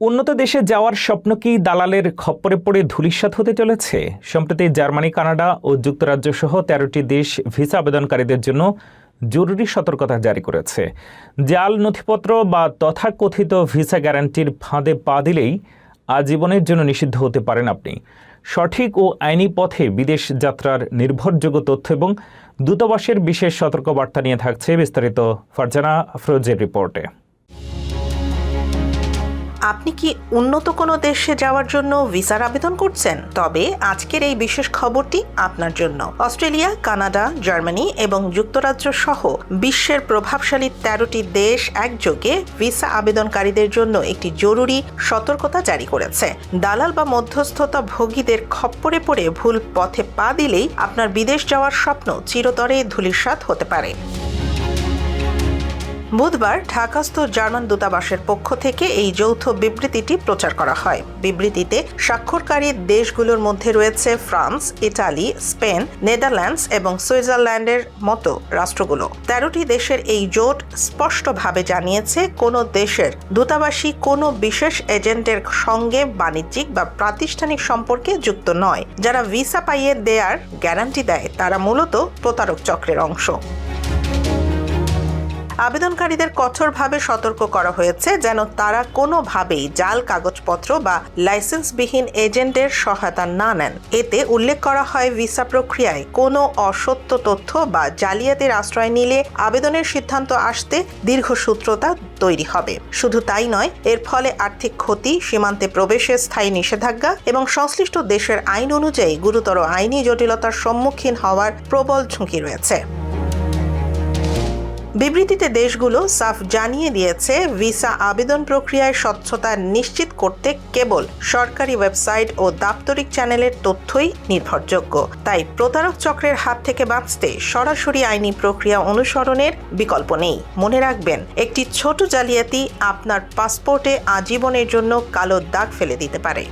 উন্নত দেশে যাওয়ার স্বপ্ন কি দালালের খপ্পরে পড়ে ধূলিসাৎ হতে চলেছে? সম্প্রতি জার্মানি, কানাডা ও যুক্তরাজ্য সহ ১৩টি দেশ ভিসা আবেদনকারীদের জন্য জরুরি সতর্কতা জারি করেছে। জাল নথিপত্র বা তথাকথিত ভিসা গ্যারান্টির ফাঁদে পা দিলেই আজীবনের জন্য নিষিদ্ধ হতে পারেন আপনি। সঠিক ও আইনি পথে বিদেশ যাত্রার নির্ভরযোগ্য তথ্য এবং দূতাবাসের বিশেষ সতর্কবার্তা নিয়ে থাকছে বিস্তারিত ফারজানা আফরোজের রিপোর্টে। আপনি কি উন্নত কোনো দেশে যাওয়ার জন্য ভিসার আবেদন করছেন? তবে আজকের এই বিশেষ খবরটি আপনার জন্য। অস্ট্রেলিয়া, কানাডা, জার্মানি এবং যুক্তরাজ্য সহ বিশ্বের প্রভাবশালী ১৩টি দেশ একযোগে ভিসা আবেদনকারীদের জন্য একটি জরুরি সতর্কতা জারি করেছে। দালাল বা মধ্যস্থতা ভোগীদের খপ্পরে পড়ে ভুল পথে পা দিলেই আপনার বিদেশ যাওয়ার স্বপ্ন চিরতরে ধূলিসাৎ হতে পারে। বুধবার ঢাকাস্থ জার্মান দূতাবাসের পক্ষ থেকে এই যৌথ বিবৃতিটি প্রচার করা হয়। বিবৃতিতে স্বাক্ষরকারী দেশগুলোর মধ্যে রয়েছে ফ্রান্স, ইটালি, স্পেন, নেদারল্যান্ডস এবং সুইজারল্যান্ডের মতো রাষ্ট্রগুলো। ১৩টি দেশের এই জোট স্পষ্টভাবে জানিয়েছে, কোনো দেশের দূতাবাসী কোনো বিশেষ এজেন্টের সঙ্গে বাণিজ্যিক বা প্রাতিষ্ঠানিক সম্পর্কে যুক্ত নয়। যারা ভিসা পাইয়ে দেয়ার গ্যারান্টি দেয় তারা মূলত প্রতারক চক্রের অংশ। আবেদনকারীদের কঠোরভাবে সতর্ক করা হয়েছে যেন তারা কোনোভাবেই জাল কাগজপত্র বা লাইসেন্সবিহীন এজেন্টের সহায়তা না নেন। এতে উল্লেখ করা হয়, ভিসা প্রক্রিয়ায় কোনো অসত্য তথ্য বা জালিয়াতির আশ্রয় নিলে আবেদনের সিদ্ধান্ত আসতে দীর্ঘসূত্রতা তৈরি হবে। শুধু তাই নয়, এর ফলে আর্থিক ক্ষতি, সীমান্তে প্রবেশে স্থায়ী নিষেধাজ্ঞা এবং সংশ্লিষ্ট দেশের আইন অনুযায়ী গুরুতর আইনি জটিলতার সম্মুখীন হওয়ার প্রবল ঝুঁকি রয়েছে। বিবৃতিতে দেশগুলো সাফ জানিয়ে দিয়েছে, ভিসা আবেদন প্রক্রিয়ায় স্বচ্ছতা নিশ্চিত করতে কেবল সরকারি ওয়েবসাইট ও দাপ্তরিক চ্যানেলের তথ্যই নির্ভরযোগ্য। তাই প্রতারক চক্রের হাত থেকে বাঁচতে সরাসরি আইনি প্রক্রিয়া অনুসরণের বিকল্প নেই। মনে রাখবেন, একটি ছোট জালিয়াতি আপনার পাসপোর্টে আজীবনের জন্য কালো দাগ ফেলে দিতে পারে।